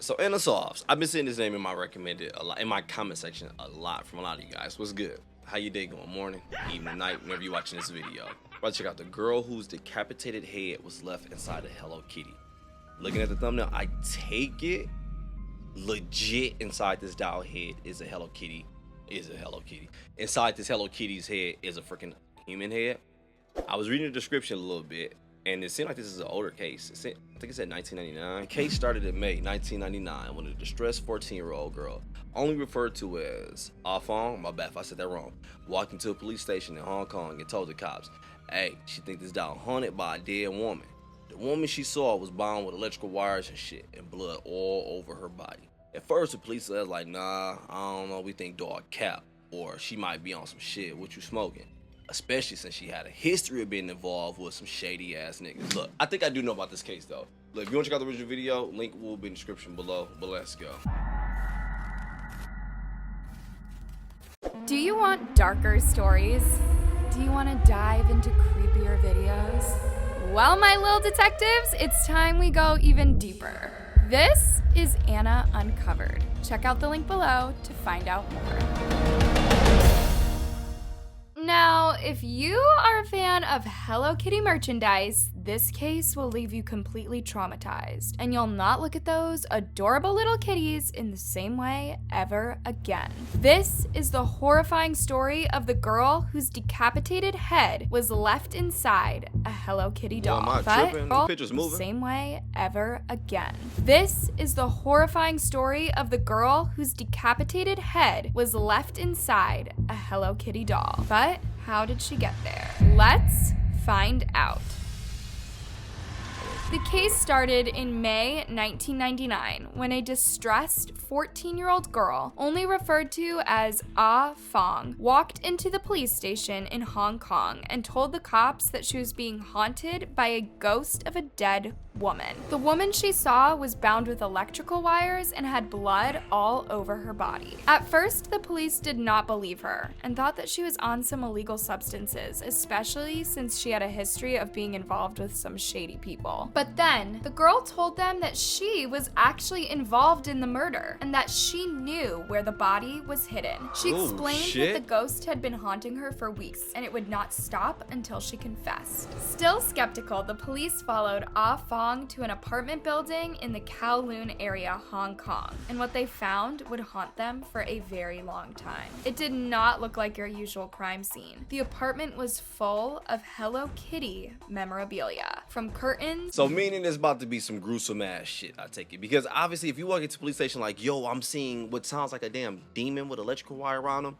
So Anna Softs, I've been seeing this name in my recommended a lot in my comment section a lot from a lot of you guys. What's good? How you day going? Morning, evening, night, whenever you're watching this video. About to check out the girl whose decapitated head was left inside a Hello Kitty. Looking at the thumbnail, I take it legit inside this doll head is a Hello Kitty. Inside this Hello Kitty's head is a freaking human head. I was reading the description a little bit, and it seemed like this is an older case. I think it said 1999. The case started in May 1999 when a distressed 14-year-old girl, only referred to as Fong, my bad if I said that wrong, walked into a police station in Hong Kong and told the cops, hey, she think this doll haunted by a dead woman. The woman she saw was bound with electrical wires and shit, and blood all over her body. At first, the police said like, nah, I don't know, we think dog cap, or she might be on some shit, what you smoking? Especially since she had a history of being involved with some shady ass niggas. Look, I think I do know about this case though. Look, if you want to check out the original video, link will be in the description below, but let's go. Do you want darker stories? Do you want to dive into creepier videos? Well, my little detectives, it's time we go even deeper. This is Anna Uncovered. Check out the link below to find out more. Now, if you are a fan of Hello Kitty merchandise, this case will leave you completely traumatized, and you'll not look at those adorable little kitties in the same way ever again. This is the horrifying story of the girl whose decapitated head was left inside a Hello Kitty doll. Well, am I tripping? The picture's moving. Same way ever again. This is the horrifying story of the girl whose decapitated head was left inside a Hello Kitty doll. But how did she get there? Let's find out. The case started in May 1999 when a distressed 14-year-old girl, only referred to as Fong, walked into the police station in Hong Kong and told the cops that she was being haunted by a ghost of a dead woman. The woman she saw was bound with electrical wires and had blood all over her body. At first, the police did not believe her and thought that she was on some illegal substances, especially since she had a history of being involved with some shady people. But then, the girl told them that she was actually involved in the murder and that she knew where the body was hidden. She explained that the ghost had been haunting her for weeks and it would not stop until she confessed. Still skeptical, the police followed Fong to an apartment building in the Kowloon area, Hong Kong, and what they found would haunt them for a very long time. It did not look like your usual crime scene. The apartment was full of Hello Kitty memorabilia, from curtains. So meaning there's about to be some gruesome ass shit, I take it. Because obviously if you walk into a police station like, yo, I'm seeing what sounds like a damn demon with electrical wire around them,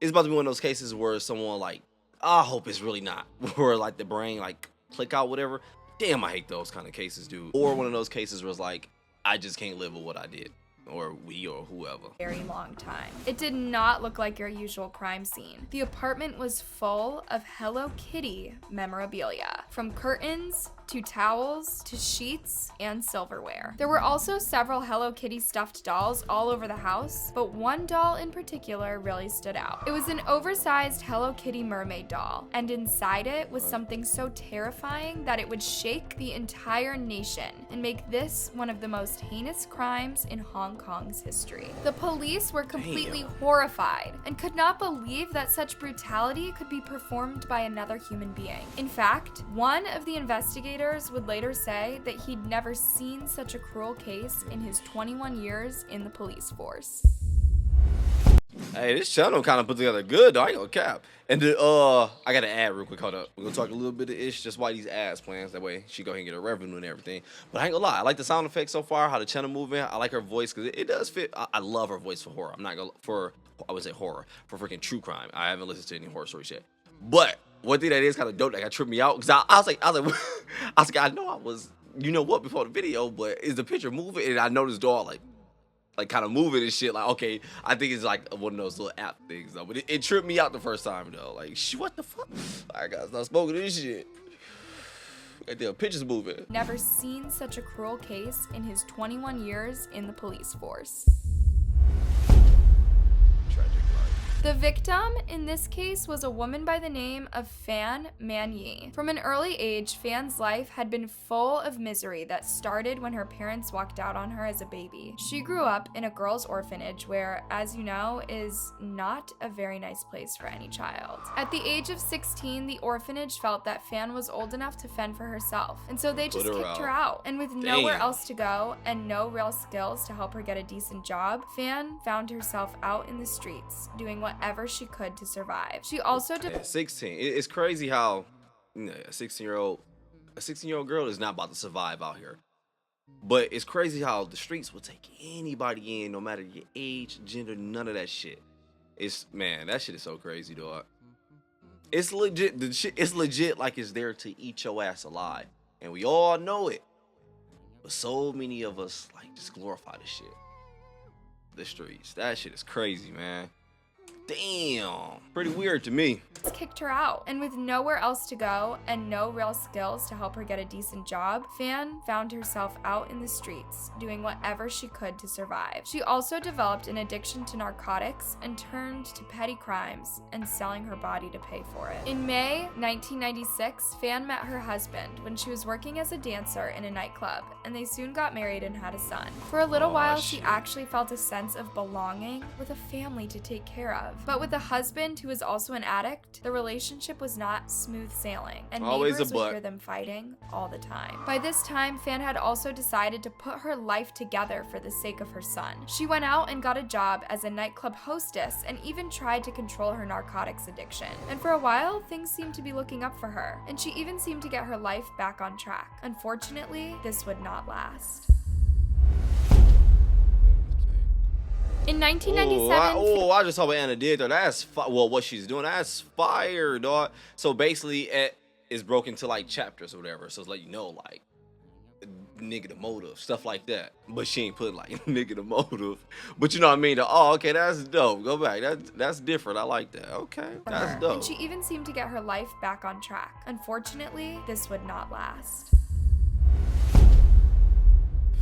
it's about to be one of those cases where someone like, I hope it's really not, where like the brain like click out whatever. Damn, I hate those kind of cases, dude. Or one of those cases where it's like, I just can't live with what I did. Or we, or whoever. Very long time. It did not look like your usual crime scene. The apartment was full of Hello Kitty memorabilia, from curtains to towels to sheets and silverware. There were also several Hello Kitty stuffed dolls all over the house, but one doll in particular really stood out. It was an oversized Hello Kitty mermaid doll, and inside it was something so terrifying that it would shake the entire nation and make this one of the most heinous crimes in Hong Kong's history. The police were completely horrified and could not believe that such brutality could be performed by another human being. In fact, one of the investigators would later say that he'd never seen such a cruel case in his 21 years in the police force. Hey, this channel kind of put together good, though. I ain't gonna cap. And I got to add real quick. Hold up. We're gonna talk a little bit of ish, just why these ads plans. That way she go ahead and get a revenue and everything. But I ain't gonna lie. I like the sound effects so far. How the channel moving. I like her voice because it does fit. I love her voice for horror. I'm not gonna I would say horror for freaking true crime. I haven't listened to any horror stories yet. But one thing that is kind of dope that got tripped me out because I was like, I know I was, you know what, before the video, but is the picture moving? And I noticed dog like kind of moving and shit. Like, okay, I think it's like one of those little app things though. But it tripped me out the first time though. Like, what the fuck? I gotta stop smoking this shit. The picture's moving. Never seen such a cruel case in his 21 years in the police force. Tragic life. The victim in this case was a woman by the name of Fan Man-yi. From an early age, Fan's life had been full of misery that started when her parents walked out on her as a baby. She grew up in a girls' orphanage where, as you know, is not a very nice place for any child. At the age of 16, the orphanage felt that Fan was old enough to fend for herself, and so they just kicked her out. And with nowhere else to go and no real skills to help her get a decent job, Fan found herself out in the streets, doing whatever she could to survive. She also 16. It's crazy how a 16-year-old girl is not about to survive out here. But it's crazy how the streets will take anybody in, no matter your age, gender, none of that shit. Man, that shit is so crazy, dog. It's legit. The shit is legit like it's there to eat your ass alive, and we all know it. But so many of us like just glorify the shit. The streets. That shit is crazy, man. Damn. Pretty weird to me. Kicked her out. And with nowhere else to go and no real skills to help her get a decent job, Fan found herself out in the streets, doing whatever she could to survive. She also developed an addiction to narcotics and turned to petty crimes and selling her body to pay for it. In May 1996, Fan met her husband when she was working as a dancer in a nightclub, and they soon got married and had a son. For a little while, she actually felt a sense of belonging with a family to take care of. But with a husband who was also an addict, the relationship was not smooth sailing, and neighbors would hear them fighting all the time. By this time, Fan had also decided to put her life together for the sake of her son. She went out and got a job as a nightclub hostess and even tried to control her narcotics addiction. And for a while, things seemed to be looking up for her, and she even seemed to get her life back on track. Unfortunately, this would not last. In 1997, I just saw what Anna did there. That's what she's doing. That's fire, dog. So basically, it's broken to like chapters or whatever. So it's like, like negative motive, stuff like that. But she ain't put like negative motive. But you know what I mean? Okay, that's dope. Go back. That's different. I like that. Okay, that's dope. And she even seemed to get her life back on track. Unfortunately, this would not last.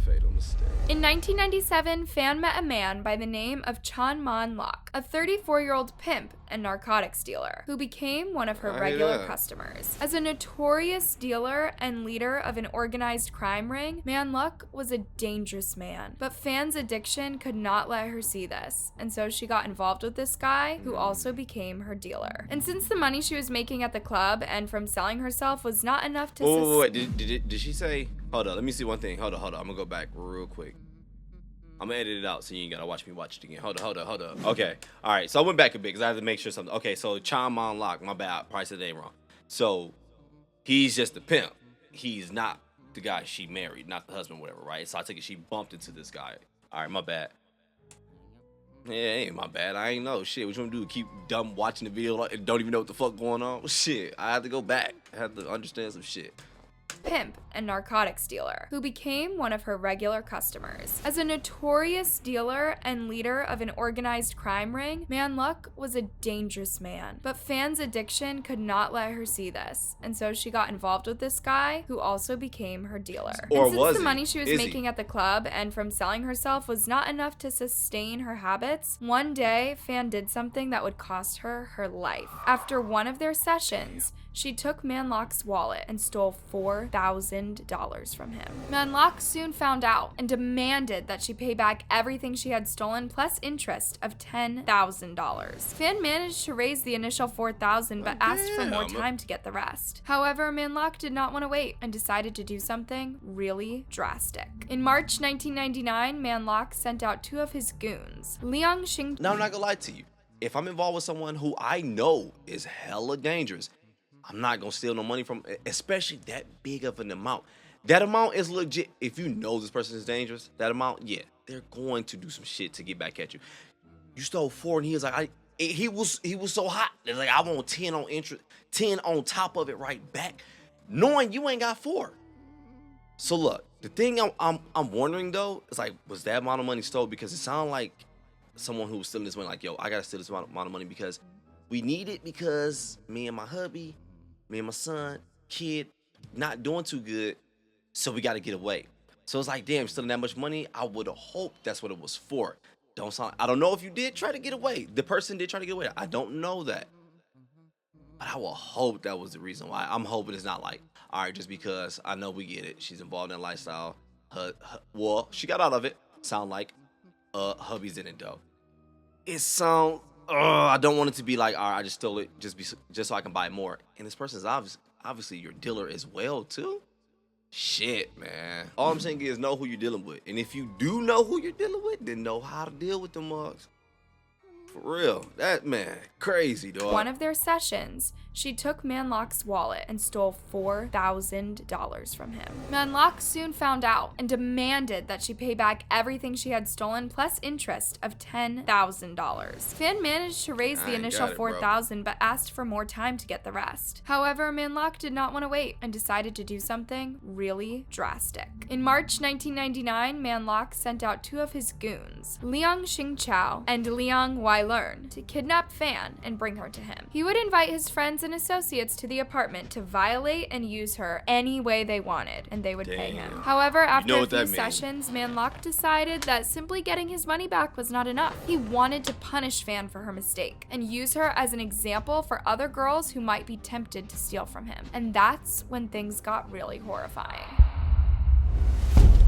Fatal mistake. In 1997, Fan met a man by the name of Chan Man-lok, a 34-year-old pimp and narcotics dealer, who became one of her regular customers. As a notorious dealer and leader of an organized crime ring, Man-lok was a dangerous man. But Fan's addiction could not let her see this, and so she got involved with this guy, who also became her dealer. And since the money she was making at the club and from selling herself was not enough to wait, did she say? Hold on, let me see one thing. Hold on. I'm gonna go back real quick. I'm gonna edit it out so you ain't gotta watch me watch it again. Hold on. Okay, all right. So I went back a bit because I had to make sure something. Okay, so Chan Man-lok, my bad, probably said the name wrong. So he's just the pimp. He's not the guy she married, not the husband, whatever, right? So I take it she bumped into this guy. All right, my bad. Yeah, ain't my bad. I ain't know. Shit, what you gonna do? Keep dumb watching the video and don't even know what the fuck going on? Shit, I had to go back. I had to understand some shit. Pimp and narcotics dealer, who became one of her regular customers. As a notorious dealer and leader of an organized crime ring, Man-lok was a dangerous man. But Fan's addiction could not let her see this, and so she got involved with this guy, who also became her dealer. And since the money she was making at the club and from selling herself was not enough to sustain her habits, one day Fan did something that would cost her her life. After one of their sessions, she took Man-lok's wallet and stole $4,000 from him. Man-lok soon found out and demanded that she pay back everything she had stolen plus interest of $10,000. Fan managed to raise the initial $4,000 but asked for more time to get the rest. However, Man-lok did not want to wait and decided to do something really drastic. In March 1999, Man-lok sent out two of his goons, Liang Xing. Now, I'm not gonna lie to you. If I'm involved with someone who I know is hella dangerous, I'm not gonna steal no money from, especially that big of an amount. That amount is legit. If you know this person is dangerous, that amount, yeah, they're going to do some shit to get back at you. You stole 4, and he was like, he was so hot. It's like, I want 10 on interest, 10 on top of it right back, knowing you ain't got 4. So look, the thing I'm wondering though is like, was that amount of money stolen? Because it sounded like someone who was stealing this money, like, yo, I gotta steal this amount of money because we need it because me and my hubby. Me and my son, kid, not doing too good, so we got to get away. So it's like, damn, stealing that much money, I would have hoped that's what it was for. don't sound. I don't know if you did try to get away. The person did try to get away. I don't know that. But I will hope that was the reason why. I'm hoping it's not like, all right, just because I know we get it. She's involved in lifestyle. Well, she got out of it. Sound like hubby's in it though. It sound. I don't want it to be like, all right, I just stole it just so I can buy more. And this person's obviously your dealer as well too. Shit, man. All I'm saying is know who you're dealing with. And if you do know who you're dealing with, then know how to deal with the mugs. For real. That, man, crazy, dog. One of their sessions, she took Manlock's wallet and stole $4,000 from him. Manlock soon found out and demanded that she pay back everything she had stolen plus interest of $10,000. Fan managed to raise the initial $4,000 but asked for more time to get the rest. However, Manlock did not want to wait and decided to do something really drastic. In March 1999, Manlock sent out two of his goons, Liang Xingqiao and Liang Weilern, to kidnap Fan and bring her to him. He would invite his friends and associates to the apartment to violate and use her any way they wanted, and they would pay him. However, after a few sessions, Manlock decided that simply getting his money back was not enough. He wanted to punish Fan for her mistake and use her as an example for other girls who might be tempted to steal from him. And that's when things got really horrifying.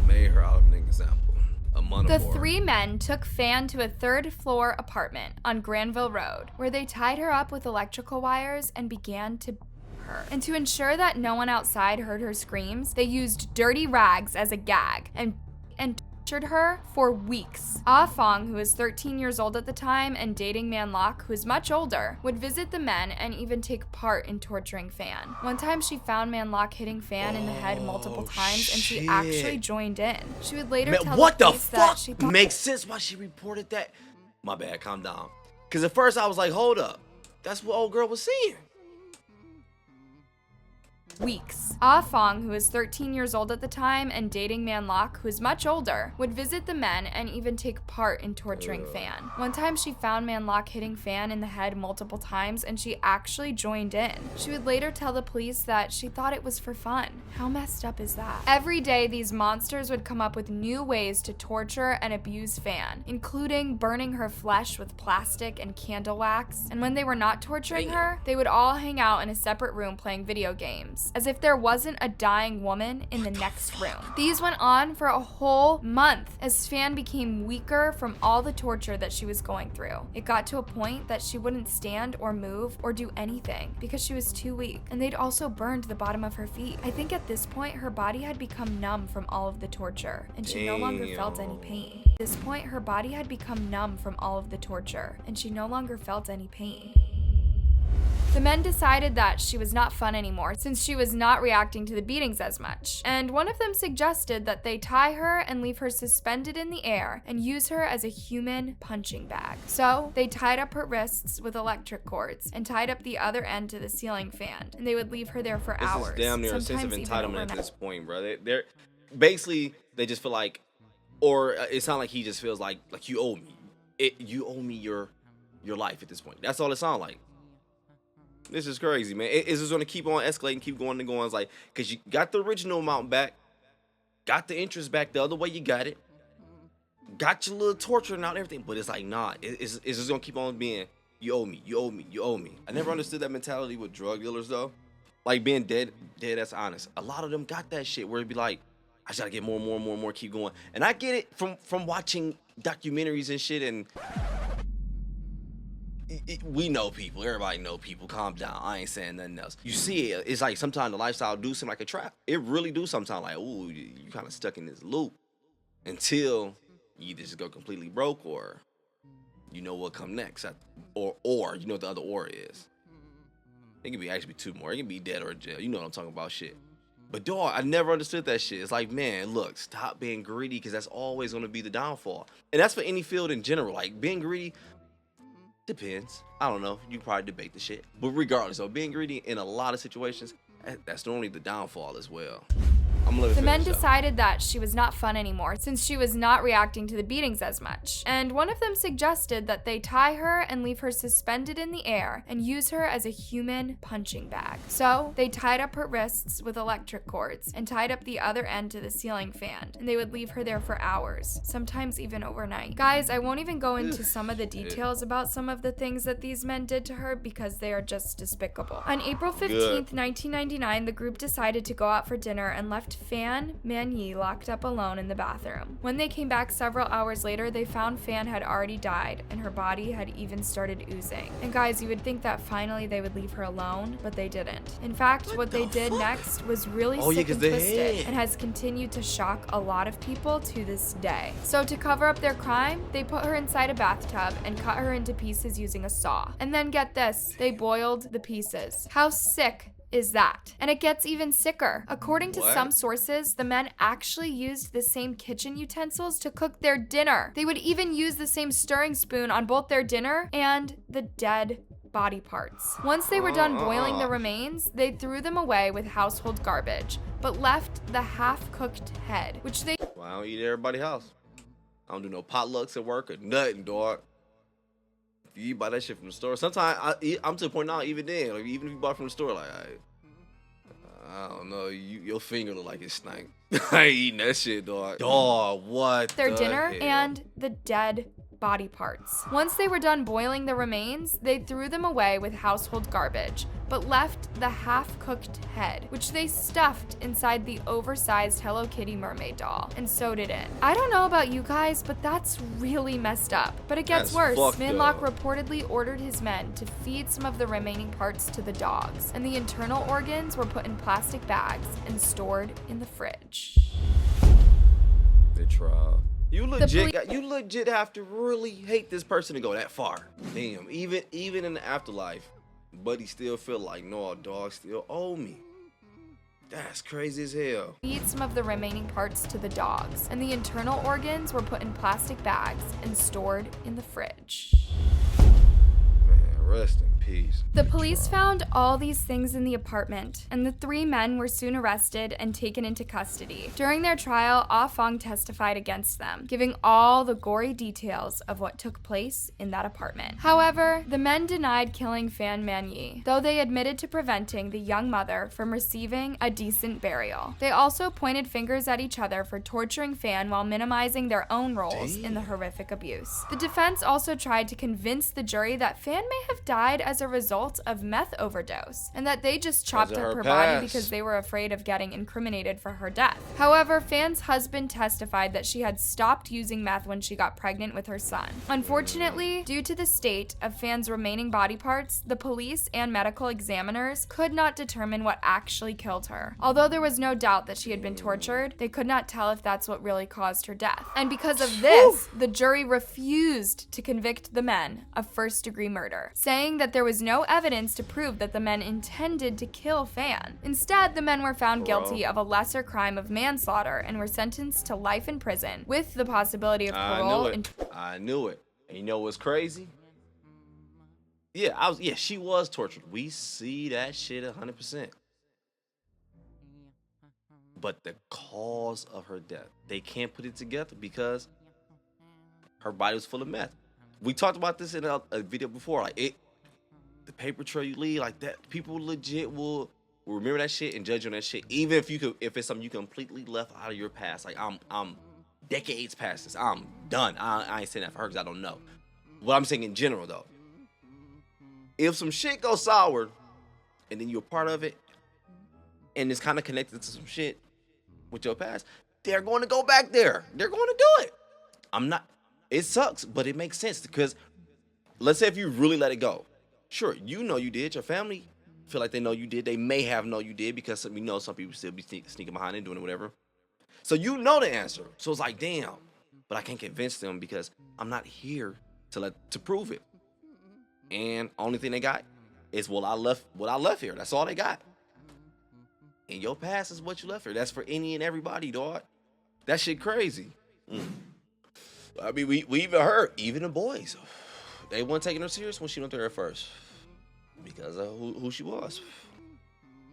Made her out of an example. The three men took Fan to a third-floor apartment on Granville Road, where they tied her up with electrical wires and began to her. And to ensure that no one outside heard her screams, they used dirty rags as a gag and tortured her for weeks. Ah Fong, who was 13 years old at the time and dating Manlock, who is much older, would visit the men and even take part in torturing Fan. One time she found Manlock hitting Fan in the head multiple times and she actually joined in. She would later tell the police that she thought— Makes sense why she reported that. My bad, calm down. Because at first I was like, hold up. That's what old girl was saying. Weeks. Ah Fong, who was 13 years old at the time and dating Manlock, who is much older, would visit the men and even take part in torturing Fan. One time she found Manlock hitting Fan in the head multiple times and she actually joined in. She would later tell the police that she thought it was for fun. How messed up is that? Every day these monsters would come up with new ways to torture and abuse Fan, including burning her flesh with plastic and candle wax. And when they were not torturing her, they would all hang out in a separate room playing video games, as if there wasn't a dying woman in the next room. These went on for a whole month as Fan became weaker from all the torture that she was going through. It got to a point that she wouldn't stand or move or do anything because she was too weak, and they'd also burned the bottom of her feet. I think at this point her body had become numb from all of the torture and she no longer felt any pain. At this point her body had become numb from all of the torture and she no longer felt any pain. The men decided that she was not fun anymore since she was not reacting to the beatings as much, and one of them suggested that they tie her and leave her suspended in the air and use her as a human punching bag. So they tied up her wrists with electric cords and tied up the other end to the ceiling fan, and they would leave her there for hours. This is damn near a sense of entitlement at this point, bro. They're basically, they just feel like, or it sounds like he just feels like you owe me. You owe me your life at this point. That's all it sounds like. This is crazy, man. It's just going to keep on escalating, keep going and going. It's like, because you got the original amount back, got the interest back the other way you got it, got your little torture and everything, but it's like, nah, it's just going to keep on being, you owe me, you owe me, you owe me. I never understood that mentality with drug dealers, though. Like, being dead, that's honest. A lot of them got that shit where it'd be like, I just got to get more, keep going. And I get it from watching documentaries and shit, and we know people. Everybody know people. Calm down. I ain't saying nothing else. You see it. It's like sometimes the lifestyle do seem like a trap. It really do sometimes. Like, ooh, you kind of stuck in this loop until you either just go completely broke or you know what come next. Or you know what the other or is. It can be actually two more. It can be dead or jail. You know what I'm talking about, shit. But dog, I never understood that shit. It's like, man, look, stop being greedy because that's always going to be the downfall. And that's for any field in general. Like, being greedy depends. I don't know. You can probably debate the shit. But regardless, being greedy in a lot of situations, that's normally the downfall as well. The men decided that she was not fun anymore since she was not reacting to the beatings as much, and one of them suggested that they tie her and leave her suspended in the air and use her as a human punching bag. So they tied up her wrists with electric cords and tied up the other end to the ceiling fan, and they would leave her there for hours, sometimes even overnight. Guys, I won't even go into some of the details about some of the things that these men did to her because they are just despicable. On April 15th, 1999, the group decided to go out for dinner and left Fan Man-yi locked up alone in the bathroom. When they came back several hours later, they found Fan had already died and her body had even started oozing. And guys, you would think that finally they would leave her alone, but they didn't. In fact, what they did next was really sick and twisted and has continued to shock a lot of people to this day. So to cover up their crime, they put her inside a bathtub and cut her into pieces using a saw. And then get this, they boiled the pieces. How sick is that? And it gets even sicker. According to some sources, the men actually used the same kitchen utensils to cook their dinner. They would even use the same stirring spoon on both their dinner and the dead body parts. Once they were done boiling the remains, they threw them away with household garbage, but left the half-cooked head, which they— Well, I don't eat at everybody's house. I don't do no potlucks at work or nothing, dog. If you buy that shit from the store, sometimes I'm to the point now, even then, like, even if you bought it from the store, like, I don't know, your finger look like it stank. I ain't eating that shit, dog. Dog, what their the dinner hell? And the dead body parts. Once they were done boiling the remains, they threw them away with household garbage, but left the half-cooked head, which they stuffed inside the oversized Hello Kitty mermaid doll and sewed it in. I don't know about you guys, but that's really messed up. But it gets worse. Minlock reportedly ordered his men to feed some of the remaining parts to the dogs, and the internal organs were put in plastic bags and stored in the fridge. They tried. You legit have to really hate this person to go that far. Damn, even in the afterlife, buddy still feel like, no, dog still owe me. That's crazy as hell. Feed some of the remaining parts to the dogs, and the internal organs were put in plastic bags and stored in the fridge. Man, rest in peace. The police found all these things in the apartment, and the three men were soon arrested and taken into custody. During their trial, Ah Fong testified against them, giving all the gory details of what took place in that apartment. However, the men denied killing Fan Man-yi, though they admitted to preventing the young mother from receiving a decent burial. They also pointed fingers at each other for torturing Fan while minimizing their own roles in the horrific abuse. The defense also tried to convince the jury that Fan may have died as a result of meth overdose, and that they just chopped up her body because they were afraid of getting incriminated for her death. However, Fan's husband testified that she had stopped using meth when she got pregnant with her son. Unfortunately, due to the state of Fan's remaining body parts, the police and medical examiners could not determine what actually killed her. Although there was no doubt that she had been tortured, they could not tell if that's what really caused her death. And because of this, the jury refused to convict the men of first-degree murder, saying that there was no evidence to prove that the men intended to kill Fan. Instead, the men were found guilty of a lesser crime of manslaughter and were sentenced to life in prison with the possibility of parole. I knew it. And you know what's crazy? Yeah, she was tortured. We see that shit 100%. But the cause of her death, they can't put it together because her body was full of meth. We talked about this in a video before. Like, the paper trail you leave, like that, people legit will remember that shit and judge you on that shit, even if it's something you completely left out of your past. Like, I'm decades past this. I'm done. I ain't saying that for her because I don't know. What I'm saying in general though, if some shit goes sour and then you're a part of it and it's kind of connected to some shit with your past, they're going to go back there. They're going to do it. It sucks, but it makes sense because let's say if you really let it go, sure, you know you did. Your family feel like they know you did. They may have known you did because we know some people still be sneaking behind and doing it, whatever. So you know the answer. So it's like, damn, but I can't convince them because I'm not here to prove it. And only thing they got is what I left here. That's all they got. And your past is what you left here. That's for any and everybody, dog. That shit crazy. I mean, we even heard, even the boys, they weren't taking her serious when she went there at first because of who she was.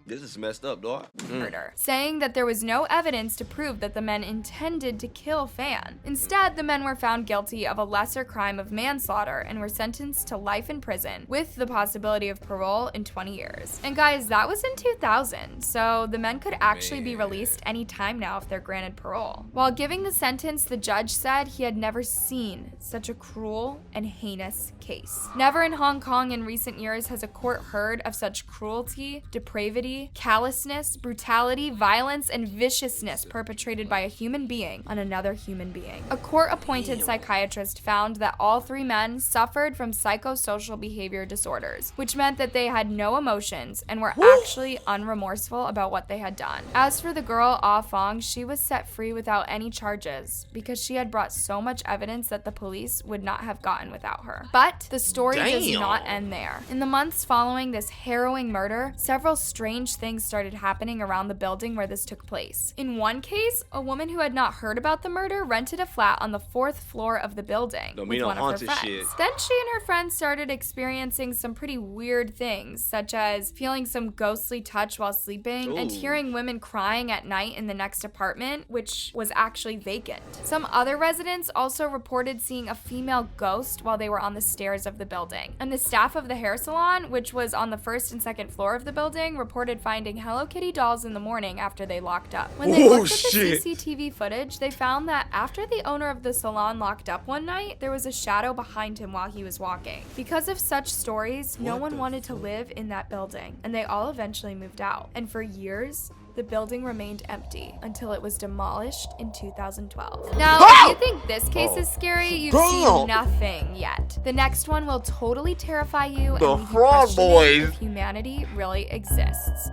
This is messed up, dog. Murder, saying that there was no evidence to prove that the men intended to kill Fan. Instead, the men were found guilty of a lesser crime of manslaughter and were sentenced to life in prison with the possibility of parole in 20 years. And guys, that was in 2000, so the men could actually be released any time now if they're granted parole. While giving the sentence, the judge said he had never seen such a cruel and heinous case. Never in Hong Kong in recent years has a court heard of such cruelty, depravity, callousness, brutality, violence, and viciousness perpetrated by a human being on another human being. A court-appointed psychiatrist found that all three men suffered from psychosocial behavior disorders, which meant that they had no emotions and were actually unremorseful about what they had done. As for the girl, Ah Fong, she was set free without any charges because she had brought so much evidence that the police would not have gotten without her. But the story does not end there. In the months following this harrowing murder, several strange things started happening around the building where this took place. In one case, a woman who had not heard about the murder rented a flat on the 4th floor of the building with one of her friends. Shit. Then she and her friends started experiencing some pretty weird things, such as feeling some ghostly touch while sleeping and hearing women crying at night in the next apartment, which was actually vacant. Some other residents also reported seeing a female ghost while they were on the stairs of the building. And the staff of the hair salon, which was on the 1st and 2nd floor of the building, reported finding Hello Kitty dolls in the morning after they locked up. When they looked at the CCTV footage, they found that after the owner of the salon locked up one night, there was a shadow behind him while he was walking. Because of such stories, no one wanted to live in that building, and they all eventually moved out. And for years, the building remained empty until it was demolished in 2012. Now, if you think this case is scary, you've seen nothing yet. The next one will totally terrify you and leave you questioning if humanity really exists.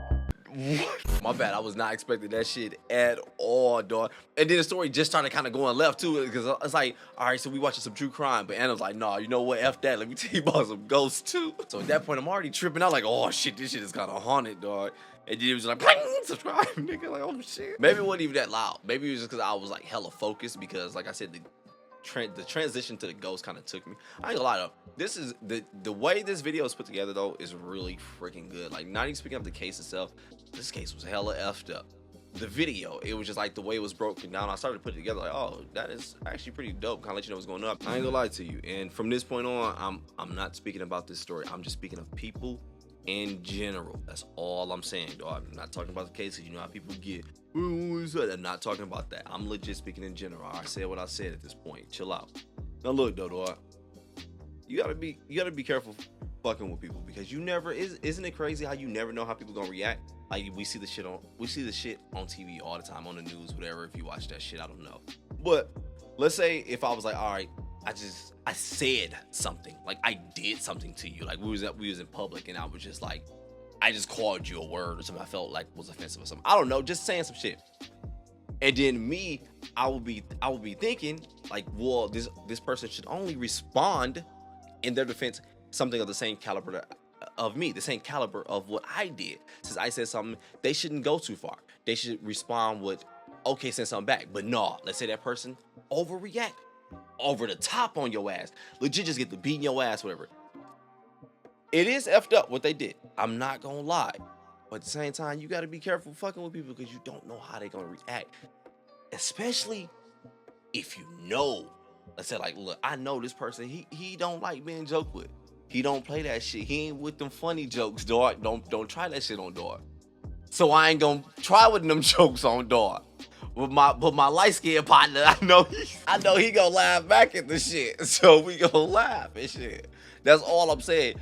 My bad, I was not expecting that shit at all, dog. And then the story just started kind of going left too, because it's like, all right, so we watching some true crime, but Anna's like, nah, you know what, F that, let me tell you about some ghosts too. So at that point, I'm already tripping out like, oh shit, this shit is kind of haunted, dog. And then it was like, subscribe, nigga, like, oh shit. Maybe it wasn't even that loud. Maybe it was just because I was like hella focused, because like I said, the transition to the ghost kind of took me. I ain't gonna lie though, this is the way this video is put together though is really freaking good. Like, not even speaking of the case itself, this case was hella effed up. The video, it was just like the way it was broken down. I started to put it together like, oh, that is actually pretty dope. Kind of let you know what's going on. I ain't gonna lie to you. And from this point on, I'm not speaking about this story. I'm just speaking of people in general. That's all I'm saying, dog. I'm not talking about the cases. You know how people get. I'm not talking about that. I'm legit speaking in general. I said what I said at this point. Chill out. Now look though, dog. You gotta be careful fucking with people, because you never isn't it crazy how you never know how people gonna react? Like, we see the shit on TV all the time, on the news, whatever. If you watch that shit, I don't know. But let's say if I was like, all right, I said something, like I did something to you, like we was in public and I was just like, I just called you a word or something I felt like was offensive or something. I don't know, just saying some shit. And then I will be thinking like, well, this person should only respond in their defense something of the same caliber of me, the same caliber of what I did. Since I said something, they shouldn't go too far. They should respond with, okay, send something back. But no, let's say that person overreact, over the top on your ass, legit just get to beating your ass, whatever. It is effed up what they did. I'm not gonna lie. But at the same time, you gotta be careful fucking with people, because you don't know how they're gonna react. Especially if you know, let's say like, look, I know this person, he don't like being joked with. He don't play that shit. He ain't with them funny jokes, dog. Don't try that shit on dog. So I ain't gonna try with them jokes on dog. But my light-skinned partner, I know he gonna laugh back at the shit. So we gonna laugh and shit. That's all I'm saying.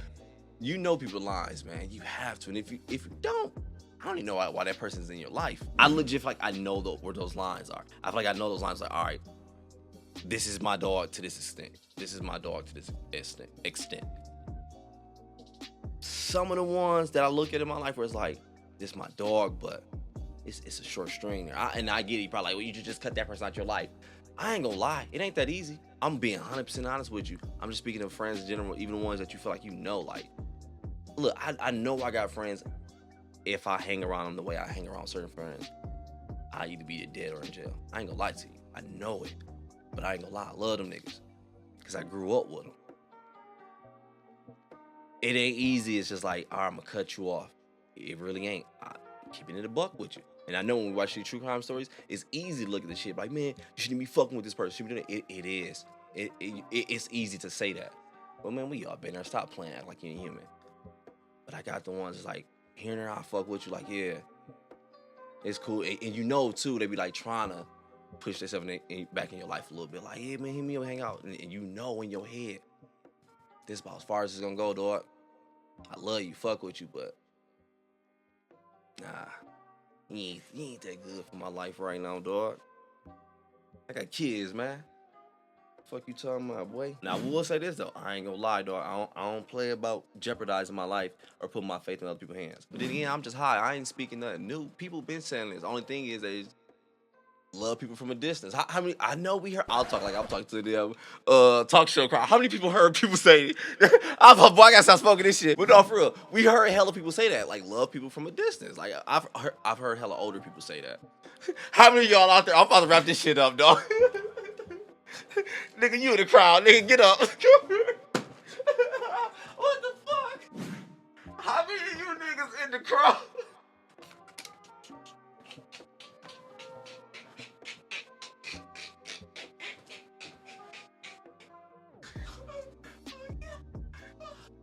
You know people's lines, man. You have to. And if you don't, I don't even know why that person's in your life. I legit feel like I know where those lines are. I feel like I know those lines, like, all right, this is my dog to this extent. This is my dog to this extent. Some of the ones that I look at in my life where it's like, this is my dog, but it's a short string there. And I get it. You're probably like, well, you just cut that person out your life. I ain't gonna lie. It ain't that easy. I'm being 100% honest with you. I'm just speaking of friends in general, even the ones that you feel like you know. Like, look, I know I got friends. If I hang around them the way I hang around certain friends, I either be dead or in jail. I ain't gonna lie to you. I know it. But I ain't gonna lie. I love them niggas, because I grew up with them. It ain't easy. It's just like, all right, I'm gonna cut you off. It really ain't. keeping it a buck with you. And I know when we watch these true crime stories, it's easy to look at the shit like, man, you shouldn't be fucking with this person. You shouldn't be doing it. It is. It's easy to say that. But man, we all been there. Stop playing act like you're human. But I got the ones that's like, hearing her, I fuck with you. Like, yeah, it's cool. And you know, too, they be like trying to push themselves back in your life a little bit. Like, yeah, man, hit me up, hang out. And you know in your head, this about as far as it's gonna go, dog. I love you, fuck with you, but nah, you ain't that good for my life right now, dog. I got kids, man. Fuck you talking about, boy? Now, I will say this, though. I ain't gonna lie, dog. I don't play about jeopardizing my life or putting my faith in other people's hands. But then again, I'm just high. I ain't speaking nothing new. People been saying this. The only thing is they love people from a distance. How many? I know we heard. I'll talk like I'm talking to the talk show crowd. How many people heard people say? I gotta stop smoking this shit. But no, for real, we heard hella people say that. Like, love people from a distance. Like, I've heard hella older people say that. How many of y'all out there? I'm about to wrap this shit up, dog. Nigga, you in the crowd. Nigga, get up. What the fuck? How many of you niggas in the crowd?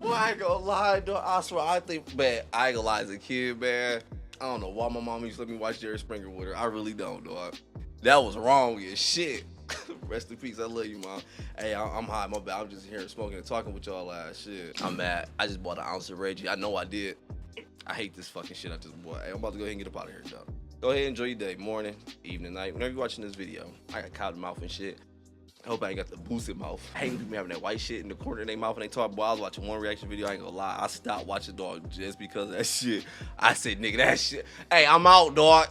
Boy, I ain't gonna lie, dog. I swear, I think, man, I ain't gonna lie, as a kid, man, I don't know why my mom used to let me watch Jerry Springer with her. I really don't, dog. That was wrong as shit. Rest in peace. I love you, Mom. Hey, I'm high. My bad. I'm just here smoking and talking with y'all last shit. I'm mad. I just bought an ounce of Reggie. I know I did. I hate this fucking shit I just bought. Hey, I'm about to go ahead and get up out of here, though. Go ahead and enjoy your day, morning, evening, night. Whenever you're watching this video, I got cotton mouth and shit. I hope I ain't got the boosted mouth. I hate people having that white shit in the corner of their mouth when they talk. Boy, I was watching one reaction video. I ain't gonna lie. I stopped watching, dog, just because of that shit. I said, nigga, that shit. Hey, I'm out, dog.